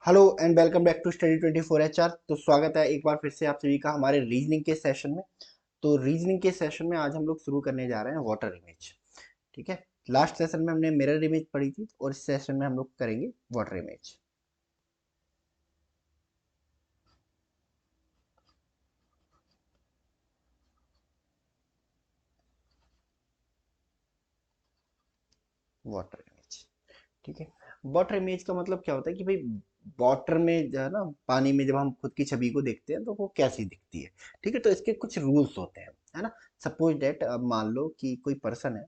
Hello and welcome back to Study 24 HR। तो स्वागत है एक बार फिर से आप सभी का हमारे रीजनिंग के सेशन में। तो रीजनिंग के सेशन में आज हम लोग शुरू करने जा रहे हैं वाटर इमेज। ठीक है, लास्ट सेशन में हमने मिरर इमेज पढ़ी थी और इस सेशन में हम लोग करेंगे वाटर इमेज। वाटर इमेज, ठीक है। वाटर इमेज का मतलब क्या होता है कि भाई वाटर में जो है ना, पानी में जब हम खुद की छवि को देखते हैं तो वो कैसी दिखती है। ठीक है, तो इसके कुछ रूल्स होते हैं, है ना। सपोज डेट, अब मान लो कि कोई पर्सन है,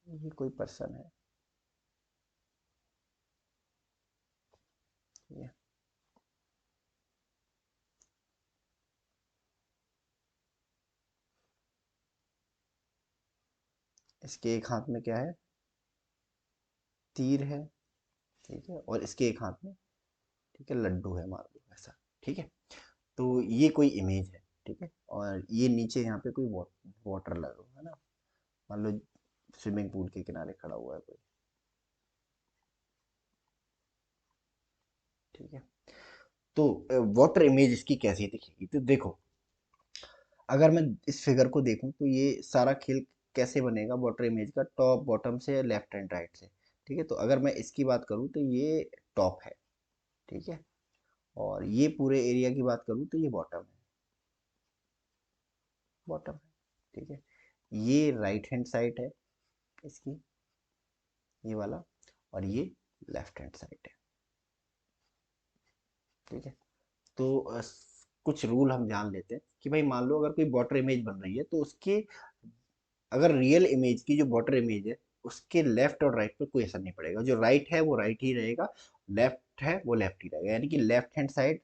ये कोई पर्सन है, ये इसके एक हाथ में क्या है, तीर है। ठीक है, और इसके एक हाथ में, ठीक है, लड्डू है, मान लो ऐसा। ठीक है, तो ये कोई इमेज है। ठीक है, और ये नीचे यहाँ पे कोई वाटर लगा हुआ है ना, मान लो स्विमिंग पूल के किनारे खड़ा हुआ है कोई। ठीक है, तो वाटर इमेज इसकी कैसी दिखेगी, तो देखो, अगर मैं इस फिगर को देखूं तो ये सारा खेल कैसे बनेगा वाटर इमेज का, टॉप बॉटम से, लेफ्ट एंड राइट से। ठीक है, तो अगर मैं इसकी बात करूं तो ये टॉप है। ठीक है, और ये पूरे एरिया की बात करूं तो ये बॉटम है, बॉटम है। ठीक है, ये राइट हैंड साइड है इसकी, ये वाला, और ये लेफ्ट हैंड साइड है। ठीक है, तो कुछ रूल हम जान लेते हैं कि भाई मान लो अगर कोई वाटर इमेज बन रही है तो उसके, अगर रियल इमेज की जो वाटर इमेज है उसके लेफ्ट और राइट पे कोई असर नहीं पड़ेगा। जो राइट है वो राइट ही रहेगा, लेफ्ट है वो लेफ्ट ही रहेगा, यानी कि लेफ्ट हैंड साइड,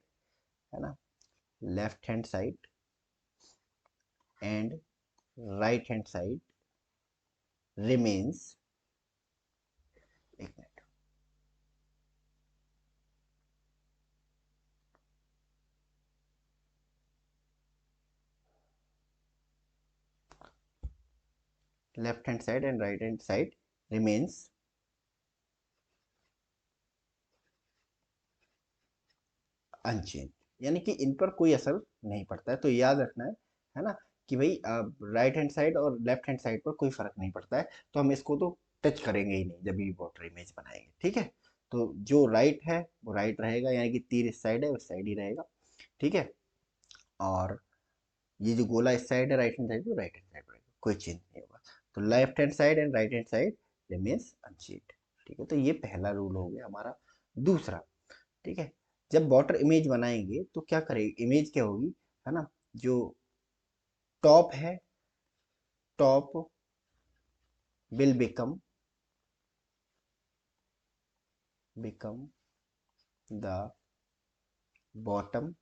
है ना, left hand side and right hand side remains, एक minute, left hand side and right hand side remains unchange, यानी कि इन पर कोई असर नहीं पड़ता है। तो याद रखना है ना, कि भाई राइट हैंड साइड और लेफ्ट हैंड साइड पर कोई फर्क नहीं पड़ता है, तो हम इसको तो टच करेंगे ही नहीं जब भी वाटर इमेज बनाएंगे। ठीक है, तो जो राइट है वो राइट रहेगा, यानी कि तीर इस साइड है उस साइड ही रहेगा। ठीक है, और ये जो गोला इस साइड है राइट हैंड साइड, तो राइट हैंड साइड रहेगा, कोई चेंज नहीं होगा। तो left hand side and right hand side remains unchanged. ठीक है, तो ये पहला रूल हो गया हमारा। दूसरा, ठीक है, जब वाटर इमेज बनाएंगे तो क्या करेंगे, इमेज क्या होगी, है ना, जो टॉप है, top will become the bottom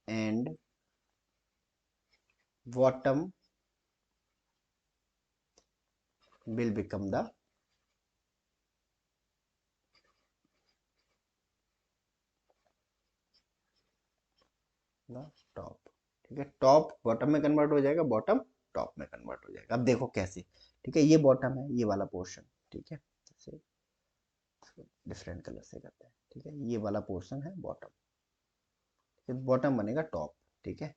and bottom will become the top. ठीक है, टॉप बॉटम में कन्वर्ट हो जाएगा, बॉटम टॉप में कन्वर्ट हो जाएगा। अब देखो कैसे। ठीक है, ये बॉटम है, ये वाला पोर्शन। ठीक है, जैसे डिफरेंट कलर से करते हैं। ठीक है, ये वाला पोर्शन है बॉटम, फिर बॉटम बनेगा टॉप। ठीक है,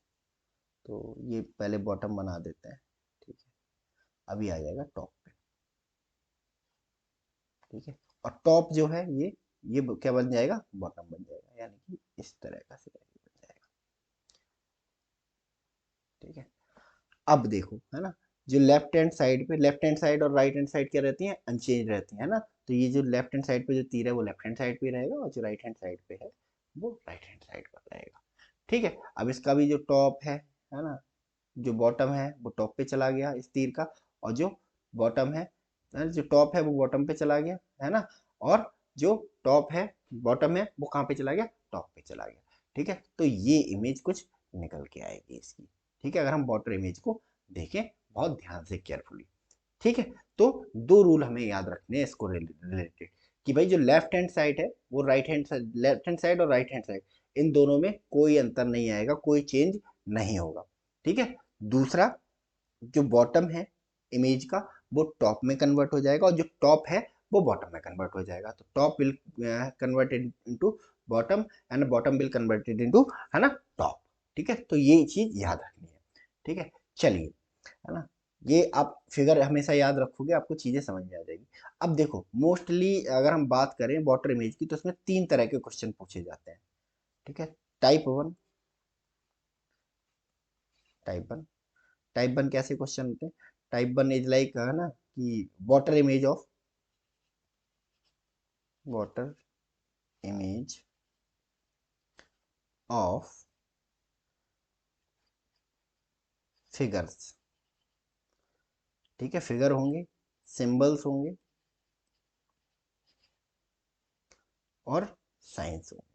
तो ये पहले बॉटम बना देते हैं। ठीक है, अभी आ जाएगा टॉप पे। ठीक है, और टॉप जो है ये क्या बन जाएगा, बॉटम बन जाएगा, यानी कि इस तरह का से बन जाएगा। ठीक है, अब देखो, है ना, जो लेफ्ट हैंड साइड पे, लेफ्ट हैंड साइड और राइट हैंड साइड क्या रहती है, अनचेंज रहती है ना। तो ये जो लेफ्ट हैंड साइड पे जो तीर है वो लेफ्ट हैंड साइड पे रहेगा, और जो राइट हैंड साइड पे है वो राइट हैंड साइड पर रहेगा। ठीक है, अब इसका भी जो टॉप है ना, जो बॉटम है वो टॉप पे चला गया इस तीर का, और जो बॉटम है, जो टॉप है वो बॉटम पे चला गया, है ना, और जो टॉप है बॉटम है वो कहाँ पे चला गया, टॉप पे चला गया। ठीक है, तो ये इमेज कुछ निकल के आएगी इसकी। ठीक है, अगर हम वाटर इमेज को देखें बहुत ध्यान से, केयरफुली। ठीक है, तो दो रूल हमें याद रखने हैं इसको रिलेटेड, कि भाई जो लेफ्ट हैंड साइड है वो right hand side, left hand side और राइट हैंड साइड, इन दोनों में कोई अंतर नहीं आएगा, कोई चेंज नहीं होगा। ठीक है, दूसरा, जो बॉटम है इमेज का वो टॉप में कन्वर्ट हो जाएगा, और जो टॉप है वो बॉटम में कन्वर्ट हो जाएगा। तो top will converted into bottom, and bottom will converted into, है ना, टॉप। ठीक है, तो ये चीज याद रखनी है। ठीक है, चलिए, है ना, ये आप फिगर हमेशा याद रखोगे, आपको चीजें समझ में आ जाएगी। अब देखो, मोस्टली अगर हम बात करें वाटर इमेज की, तो उसमें 3 तरह के क्वेश्चन पूछे जाते हैं। ठीक है, type one, type one, type one कैसे क्वेश्चन होते हैं? टाइप वन इज लाइक, है ना, कि वाटर इमेज ऑफ फिगर्स। ठीक है, फिगर होंगे, सिंबल्स होंगे, और साइंस होंगे।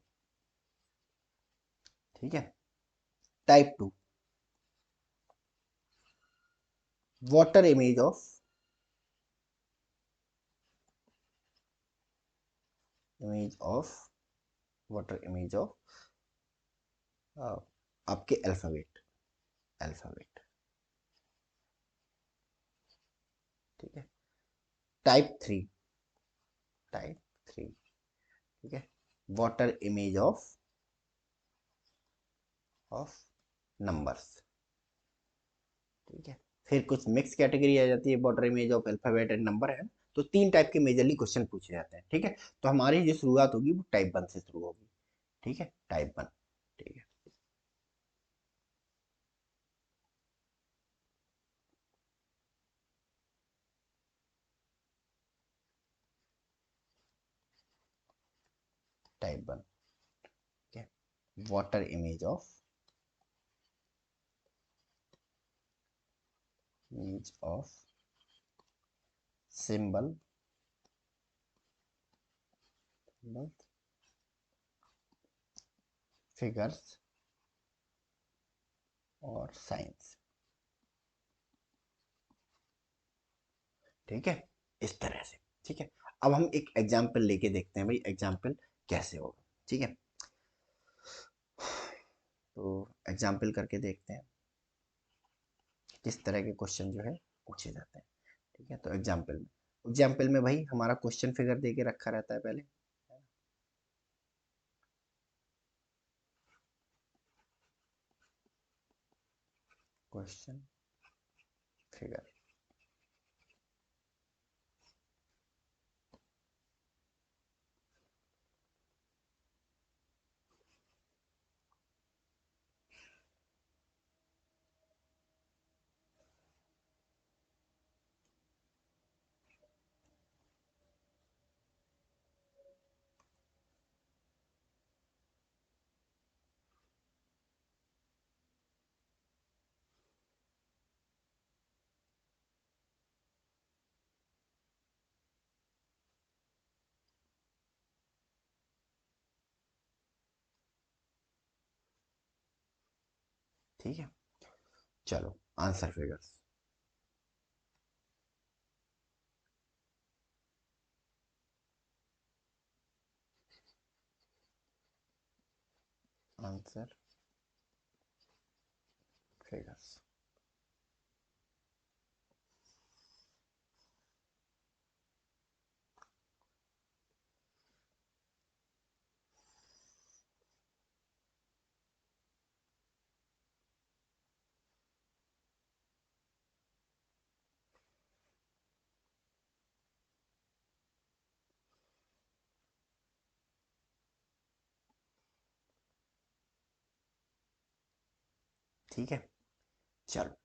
ठीक है, type two, water image of, image of water image of आपके अल्फाबेट, अल्फाबेट। ठीक है, टाइप थ्री, टाइप थ्री, ठीक है, वाटर इमेज ऑफ नंबर्स। ठीक है, फिर कुछ मिक्स कैटेगरी आ जाती है, water image of alphabet and number, है। तो 3 टाइप के मेजरली क्वेश्चन पूछे जाते हैं। ठीक है, तो हमारी जो शुरुआत होगी वो टाइप वन से शुरू होगी। ठीक है, टाइप वन। ठीक है, टाइप वन। ठीक है, water image of symbol, figures, और साइंस। ठीक है, इस तरह से। ठीक है, अब हम एक एग्जाम्पल लेके देखते हैं भाई, एग्जाम्पल कैसे होगा। ठीक है, तो एग्जाम्पल करके देखते हैं किस तरह के क्वेश्चन जो है पूछे जाते हैं। ठीक है, तो एग्जाम्पल में भाई हमारा क्वेश्चन फिगर दे के रखा रहता है पहले, क्वेश्चन फिगर। ठीक है, चलो, आंसर फिगर्स, आंसर फिगर्स। ठीक है, चलो,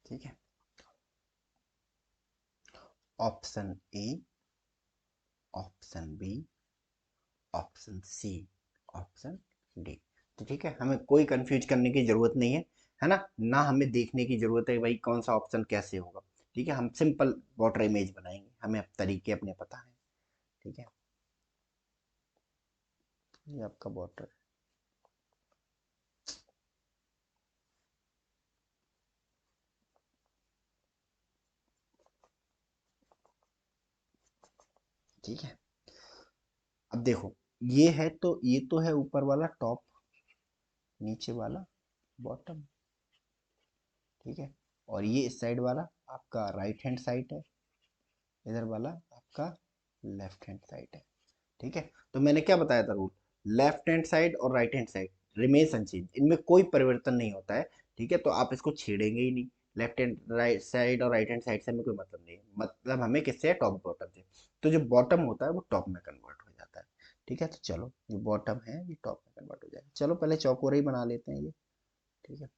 ठीक है, option A, option B, option C, option D. तो ठीक है, हमें कोई कंफ्यूज करने की जरूरत नहीं है ना, ना हमें देखने की जरूरत है भाई कौन सा ऑप्शन कैसे होगा। ठीक है, हम सिंपल वाटर इमेज बनाएंगे, हमें अब तरीके अपने पता है। ठीक है, ये आपका वाटर, ठीक है। अब देखो, ये है तो ये तो है ऊपर वाला टॉप, नीचे वाला बॉटम। ठीक है, और ये इस साइड वाला आपका राइट हैंड साइड है, इधर वाला आपका लेफ्ट हैंड साइड है। ठीक है, तो मैंने क्या बताया था रूल, लेफ्ट हैंड साइड और right hand side remains unchange, इनमें कोई परिवर्तन नहीं होता है। ठीक है, तो आप इसको छेड़ेंगे ही नहीं, लेफ्ट हैंड राइट साइड और राइट हैंड साइड से हमें कोई मतलब नहीं है, मतलब हमें किससे है, टॉप बॉटम से। तो जो बॉटम होता है वो टॉप में कन्वर्ट हो जाता है। ठीक है, तो चलो जो बॉटम है ये टॉप में कन्वर्ट हो जाएगा। चलो पहले चौकोर ही बना लेते हैं ये। ठीक है,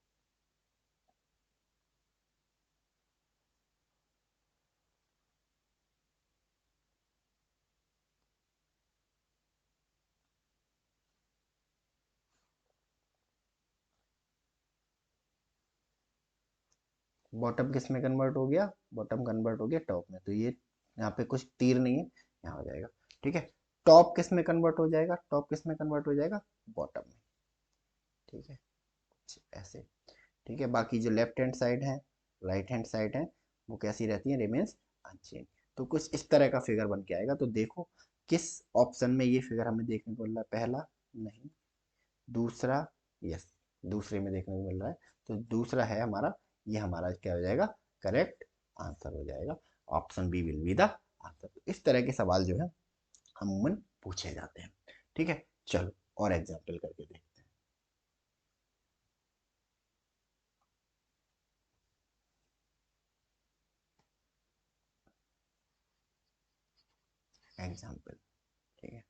बॉटम किस में कन्वर्ट हो गया, बॉटम कन्वर्ट हो गया टॉप में, तो ये यहाँ पे कुछ तीर नहीं है, यहाँ हो जाएगा। ठीक है, टॉप किस में कन्वर्ट हो जाएगा, टॉप किस में कन्वर्ट हो जाएगा, बॉटम में। ठीक है, कुछ ऐसे। ठीक है, बाकी जो लेफ्ट हैंड साइड है, राइट हैंड साइड है, वो कैसी रहती है, रिमेन्स अनचेंज। तो कुछ इस तरह का फिगर बन के आएगा। तो देखो किस ऑप्शन में ये फिगर हमें देखने को मिल रहा है, पहला नहीं, दूसरा यस, दूसरे में देखने को मिल रहा है। तो दूसरा है हमारा, ये हमारा क्या हो जाएगा, करेक्ट आंसर हो जाएगा। Option B will be the answer. इस तरह के सवाल जो है अमूमन पूछे जाते हैं। ठीक है, चलो और एग्जाम्पल करके देखते हैं एग्जाम्पल। ठीक है,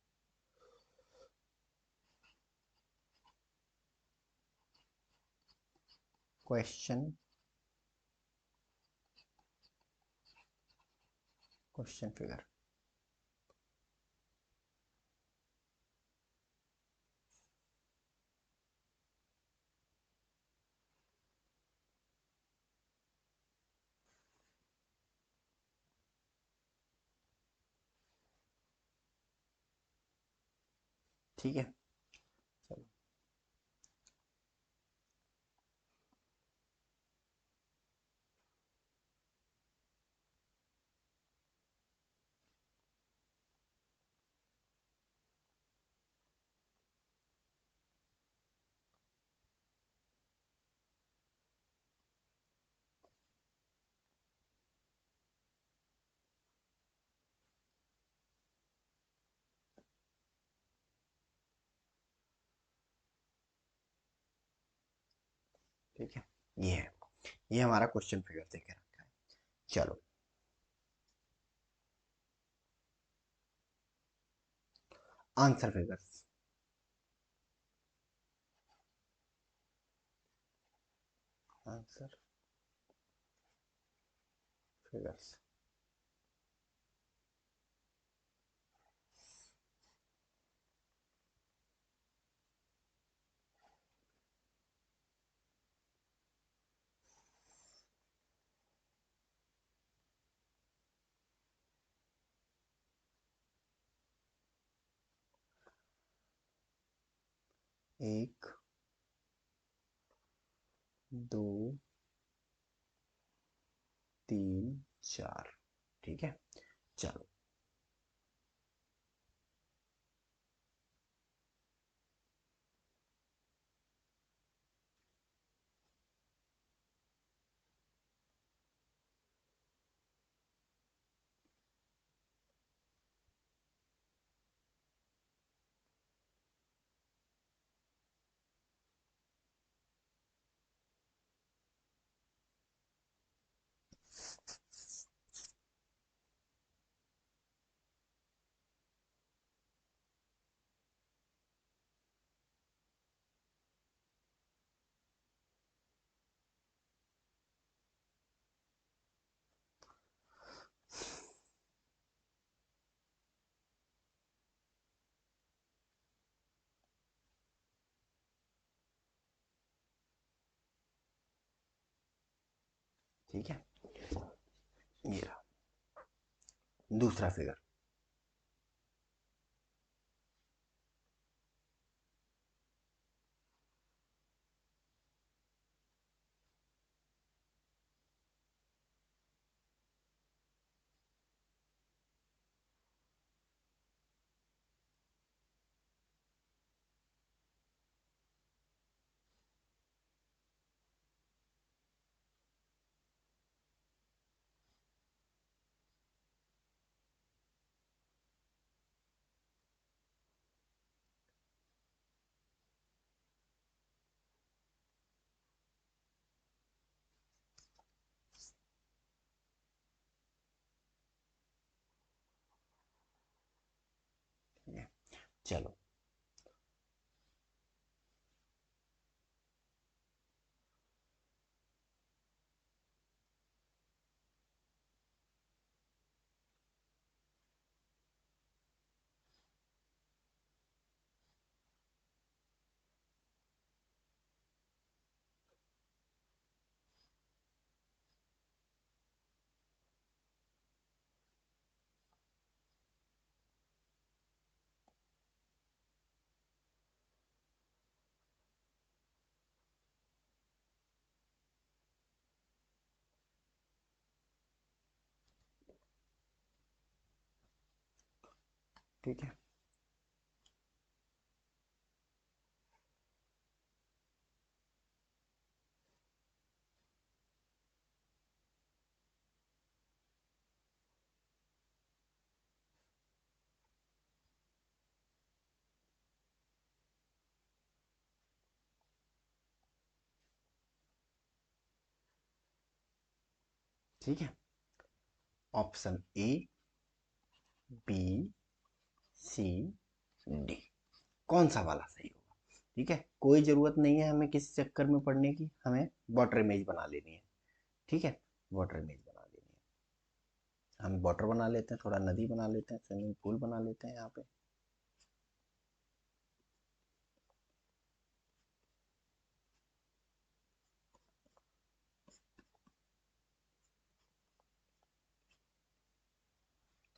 क्वेश्चन, क्वेश्चन फिगर। ठीक है, चलो ठीक है, ये है, ये हमारा क्वेश्चन फिगर देखे रखा है। चलो आंसर फिगर्स, आंसर फिगर्स। एक, दो, तीन, चार। ठीक है, चलो ठीक है, ये रहा दूसरा फिगर। चलो ठीक है, ठीक है, option A, B, C, D, कौन सा वाला सही होगा? ठीक है, कोई जरूरत नहीं है हमें किसी चक्कर में पड़ने की, हमें वाटर इमेज बना लेनी है। ठीक है, वाटर इमेज बना लेनी है, हम वाटर बना लेते हैं, थोड़ा नदी बना लेते हैं, स्विमिंग पूल बना लेते हैं यहाँ पे।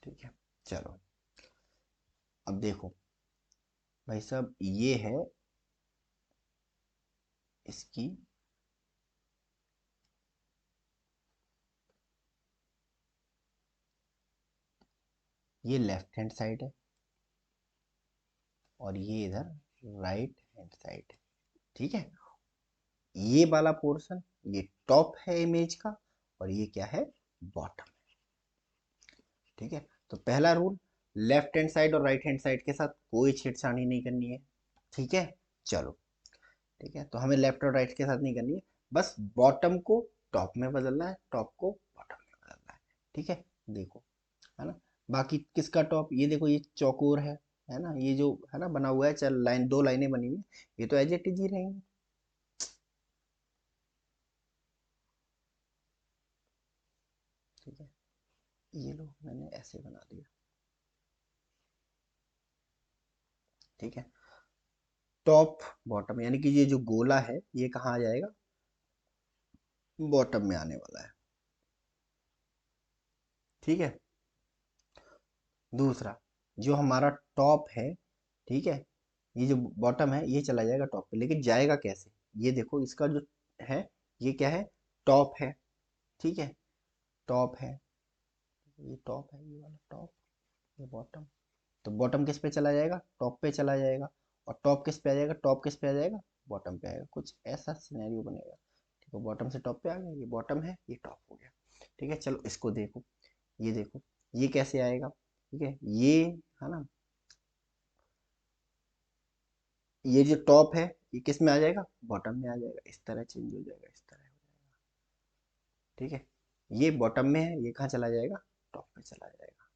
ठीक है, चलो अब देखो भाई साहब, ये है इसकी, ये लेफ्ट हैंड साइड है और ये इधर राइट हैंड साइड है। ठीक है, ये वाला पोर्शन ये टॉप है इमेज का और ये क्या है, बॉटम। ठीक है, तो पहला रूल, लेफ्ट हैंड साइड और राइट हैंड साइड के साथ कोई छेड़छाड़ी नहीं करनी है। ठीक है, चलो ठीक है, तो हमें लेफ्ट और राइट के साथ नहीं करनी है, बस बॉटम को टॉप में बदलना है, टॉप को बॉटम में बदलना है। ठीक है, देखो, है ना, बाकी किसका टॉप, ये देखो ये चौकोर है ना, ये जो है ना बना हुआ है, चल लाइन, दो लाइनें बनी हुई, ये तो एज इट इज ही रहेंगी। ठीक है, ये लो मैंने ऐसे बना दिया। ठीक है, टॉप बॉटम यानी कि ये जो गोला है ये कहाँ आ जाएगा, बॉटम में आने वाला है। ठीक है, दूसरा, जो हमारा टॉप है, ठीक है, ये जो बॉटम है ये चला जाएगा टॉप पे, लेकिन जाएगा कैसे, ये देखो इसका जो है, ये क्या है, टॉप है। ठीक है, टॉप है, ये टॉप है, ये वाला टॉप, ये बॉटम, तो बॉटम किस पे चला जाएगा, टॉप पे चला जाएगा, और टॉप किस पे आ जाएगा, टॉप किस पे आ जाएगा, बॉटम पे आएगा, कुछ ऐसा सिनेरियो बनेगा। ठीक है, बॉटम से टॉप पे आ गया, ये बॉटम है ये टॉप हो गया। ठीक है, चलो इसको देखो, ये देखो ये कैसे आएगा। ठीक है, ये है ना, ये जो टॉप है ये किस में आ जाएगा, बॉटम में आ जाएगा, इस तरह चेंज हो जाएगा, इस तरह हो जाएगा। ठीक है, ये बॉटम में है, ये कहाँ चला जाएगा, टॉप पे चला जाएगा।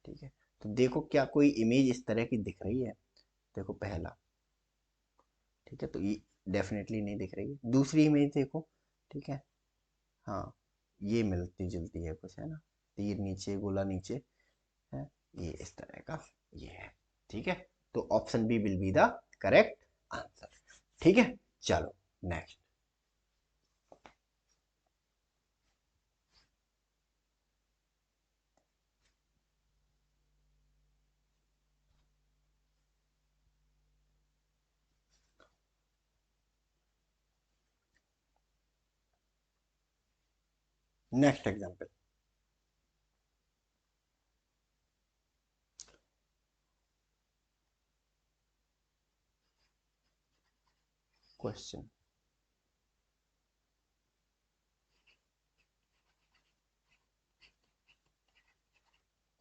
ठीक है, तो देखो क्या कोई इमेज इस तरह की दिख रही है, देखो पहला। ठीक है, तो ये डेफिनेटली नहीं दिख रही है, दूसरी इमेज देखो। ठीक है, हाँ, ये मिलती जुलती है कुछ, है ना, तीर नीचे गोला नीचे है, ये इस तरह का ये है। ठीक है, तो option B will be the correct answer. ठीक है, चलो next. Next example. Question.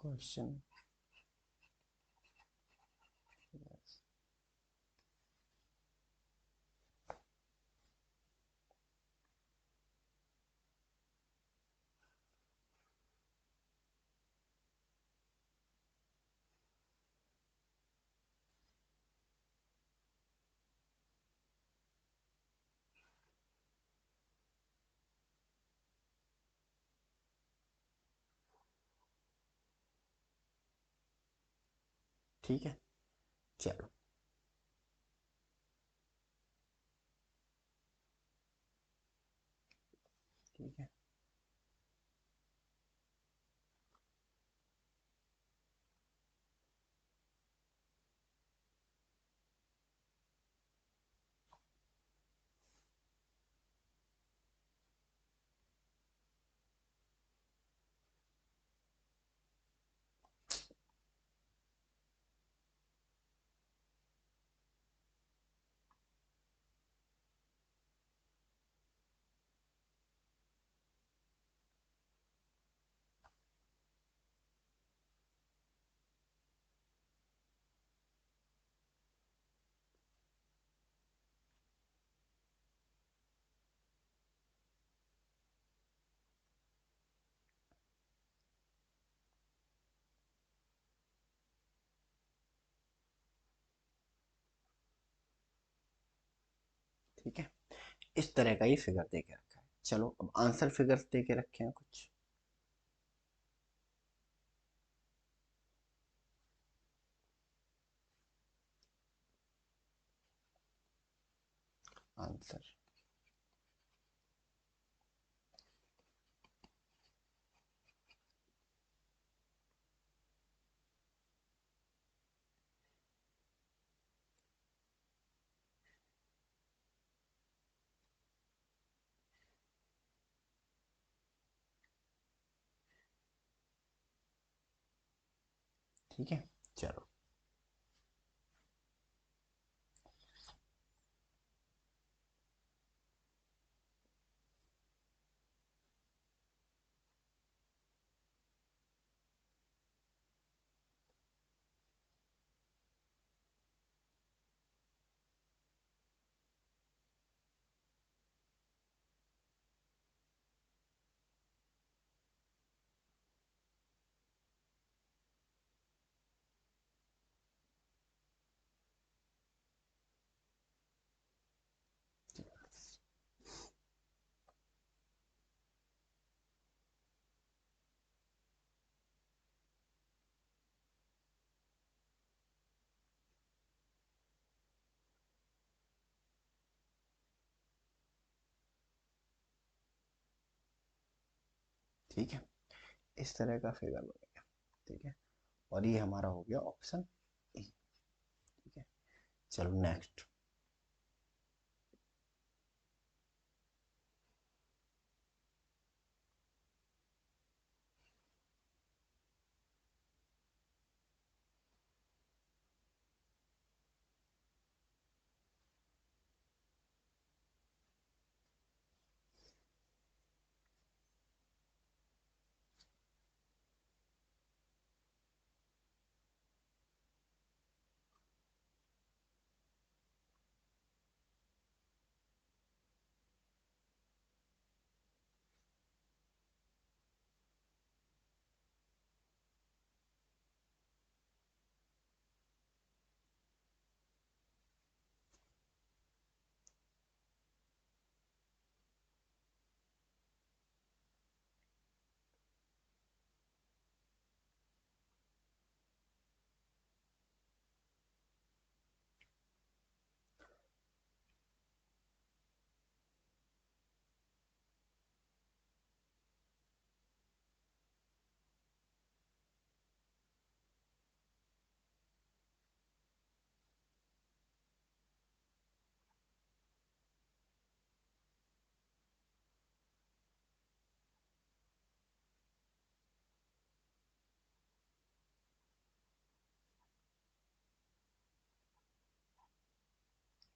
Question. ठीक है, चलो। ठीक है, ठीक है, इस तरह का ये फिगर दे के रखा है। चलो अब आंसर फिगर्स दे के रखे हैं कुछ। आंसर। ठीक है, चलो। ठीक है, इस तरह का फिगर बनेगा। ठीक है, और ये हमारा हो गया ऑप्शन ए। ठीक है, चलो नेक्स्ट।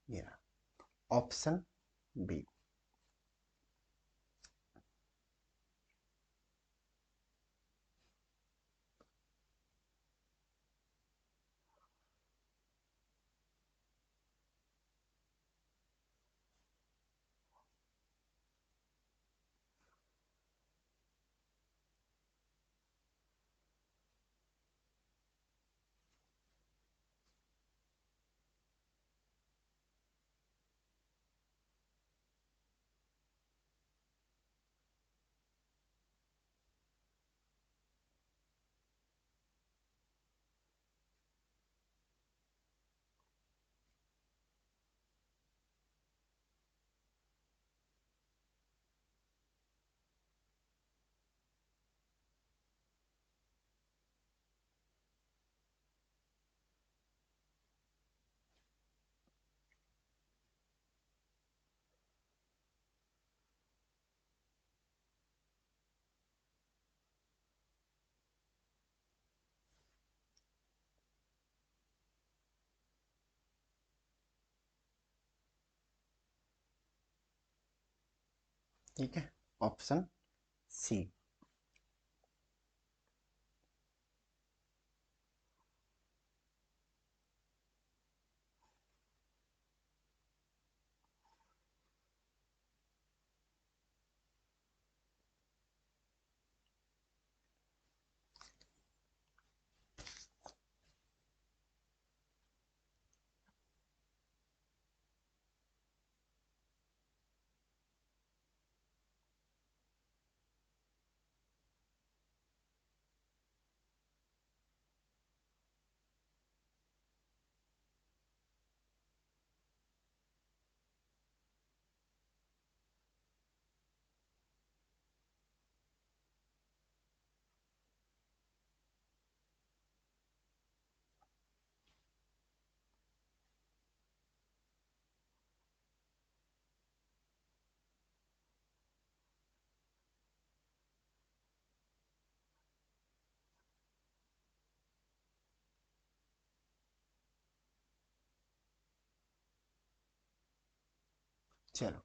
ये रहा ऑप्शन बी। ठीक है, ऑप्शन सी। चलो,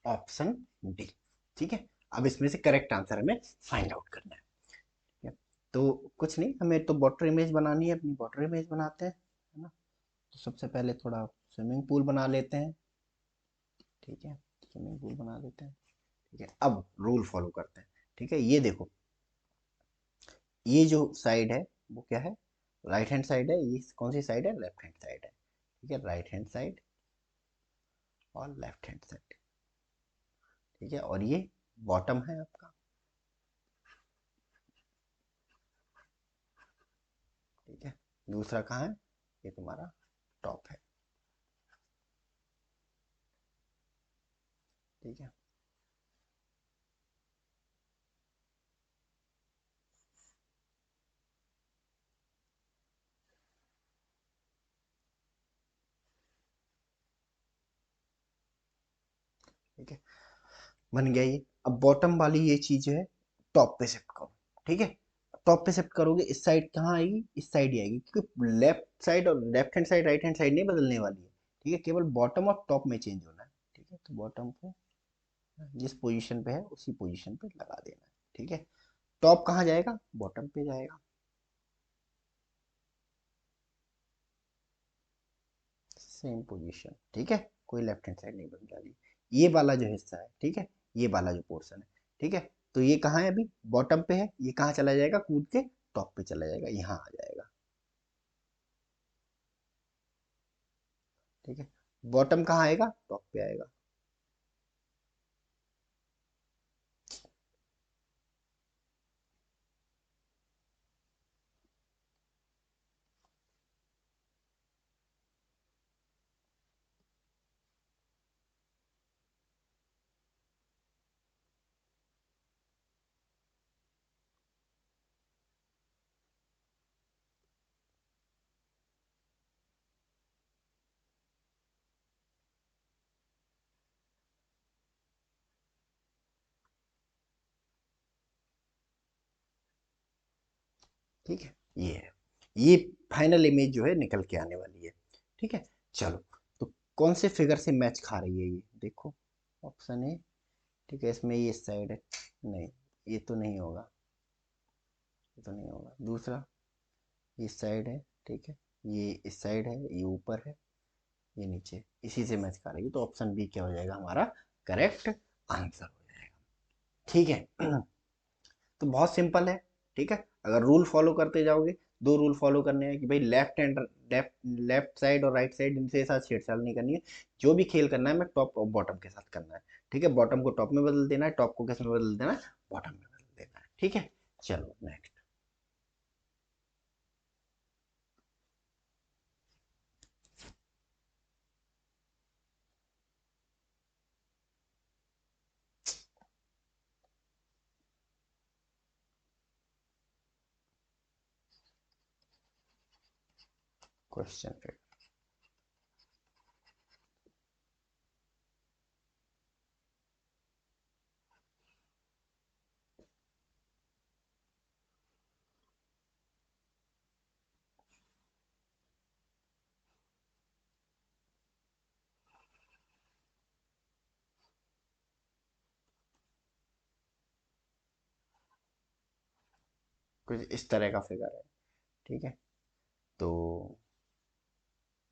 ऑप्शन डी। ठीक है, अब इसमें से करेक्ट आंसर हमें फाइंड आउट करना है। ठीक है? तो कुछ नहीं, हमें तो वाटर इमेज बनानी है, अपनी वाटर इमेज बनाते हैं, है ना। तो सबसे पहले थोड़ा स्विमिंग पूल बना लेते हैं। ठीक है, स्विमिंग पूल बना लेते हैं। ठीक है, अब रूल फॉलो करते हैं। ठीक है, ये देखो, ये जो साइड है वो क्या है, राइट हैंड साइड है। ये कौन सी साइड है, लेफ्ट हैंड साइड है। ठीक है, राइट हैंड साइड और लेफ्ट हैंड साइड। ठीक है, और ये बॉटम है आपका। ठीक है, दूसरा कहाँ है, ये तुम्हारा टॉप है। ठीक है, ठीक है, बन गया ये। अब बॉटम वाली ये चीज है, टॉप पे शिफ्ट करो। ठीक है, टॉप पे शिफ्ट करोगे, इस साइड कहाँ आएगी, इस साइड ही आएगी, क्योंकि लेफ्ट साइड और left hand side right hand side नहीं बदलने वाली है। ठीक है, केवल बॉटम और टॉप में चेंज होना है। ठीक है, तो बॉटम पे जिस पोजीशन पे है उसी पोजीशन पे लगा देना है। ठीक है, टॉप कहाँ जाएगा, बॉटम पे जाएगा। Same position. ठीक है, कोई लेफ्ट हैंड साइड नहीं बदल डाली। ये वाला जो हिस्सा है, ठीक है, ये वाला जो पोर्शन है, ठीक है, तो ये कहाँ है, अभी बॉटम पे है, ये कहाँ चला जाएगा, कूद के टॉप पे चला जाएगा, यहाँ आ जाएगा। ठीक है, बॉटम कहाँ आएगा, टॉप पे आएगा। ठीक है, ये है, ये फाइनल इमेज जो है निकल के आने वाली है। ठीक है, चलो, तो कौन से फिगर से मैच खा रही है ये देखो, ऑप्शन ए, ठीक है, इसमें ये इस साइड है, नहीं ये तो नहीं होगा, ये तो नहीं होगा। दूसरा ये साइड है, ठीक है, ये इस साइड है, ये ऊपर है, ये नीचे, इसी से मैच करेगी, तो ऑप्शन बी क्या हो जाएगा हमारा करेक्ट आंसर हो जाएगा। ठीक है। तो बहुत सिंपल है, ठीक है। अगर रूल फॉलो करते जाओगे, दो रूल फॉलो करने हैं कि भाई left and left left side और राइट साइड इनके साथ छेड़छाड़ नहीं करनी है, जो भी खेल करना है मैं टॉप और बॉटम के साथ करना है, ठीक है। बॉटम को टॉप में बदल देना है, टॉप को किस में बदल देना है, बॉटम में बदल देना है, ठीक है। चलो नेक्स्ट क्वेश्चन फिर। कुछ इस तरह का फिगर है, ठीक है। तो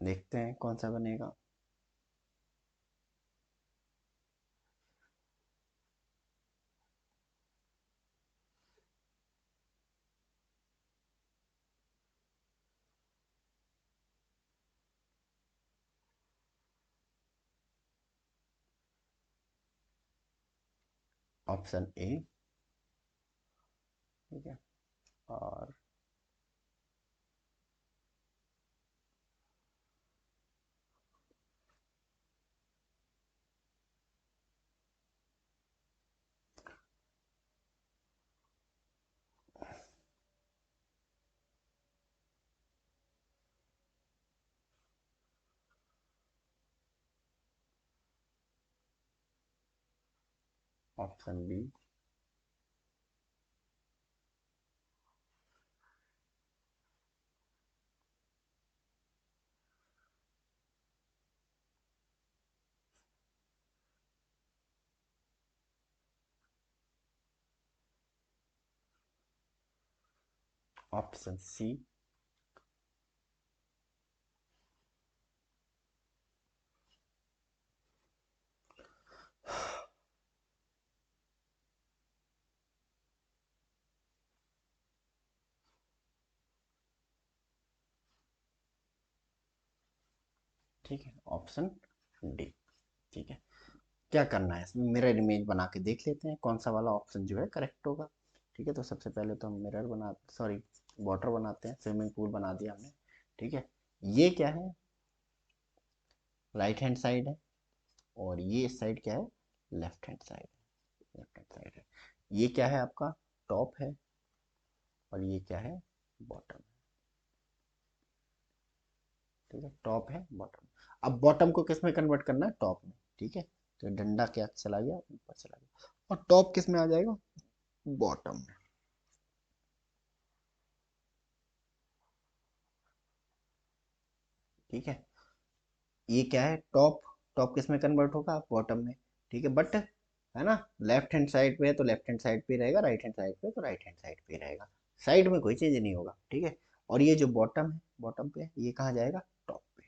देखते हैं कौन सा बनेगा। ऑप्शन ए, ठीक है, और ऑप्शन बी। ऑप्शन सी। ठीक है, ऑप्शन डी। ठीक है, क्या करना है इसमें, मिरर इमेज बना के देख लेते हैं कौन सा वाला ऑप्शन जो है करेक्ट होगा। ठीक है, तो सबसे पहले तो हम मिरर बना, सॉरी, वाटर बनाते हैं, स्विमिंग पूल बना दिया हमने। ठीक है, ये क्या है, राइट हैंड साइड है, और ये साइड क्या है, लेफ्ट हैंड साइड है, लेफ्ट हैंड साइड है। ये क्या है आपका, टॉप है, और ये क्या है, बॉटम। ठीक है, टॉप है, बॉटम। अब बॉटम को किस में कन्वर्ट करना है, टॉप में। ठीक है, तो डंडा क्या चला गया, ऊपर चला गया, और टॉप किस में आ जाएगा, बॉटम में। ठीक है, ये क्या है, टॉप, टॉप किस में कन्वर्ट होगा, बॉटम में। ठीक है, बट है ना, लेफ्ट हैंड साइड पे है तो लेफ्ट हैंड साइड पे रहेगा, राइट हैंड साइड पे तो राइट हैंड साइड पे रहेगा, साइड में कोई चेंज नहीं होगा। ठीक है, और ये जो बॉटम है, बॉटम पे ये कहाँ जाएगा, टॉप पे।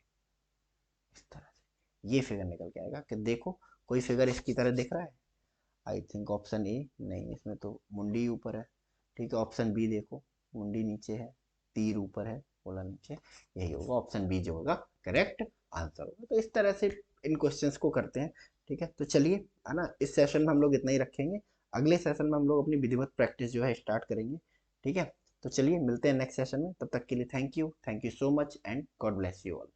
इस तरह से ये फिगर निकल के आएगा कि देखो, कोई फिगर इसकी तरह दिख रहा है। आई थिंक ऑप्शन ए, नहीं इसमें तो मुंडी ऊपर है। ठीक है, ऑप्शन बी देखो, मुंडी नीचे है, तीर ऊपर है, बोला नीचे, यही होगा ऑप्शन बी जो होगा करेक्ट आंसर होगा। तो इस तरह से इन क्वेश्चंस को करते हैं। ठीक है, तो चलिए, है ना, इस सेशन में हम लोग इतना ही रखेंगे। अगले सेशन में हम लोग अपनी विधिवत प्रैक्टिस जो है स्टार्ट करेंगे। ठीक है, तो चलिए मिलते हैं नेक्स्ट सेशन में, तब तक के लिए thank you so much and God bless you all.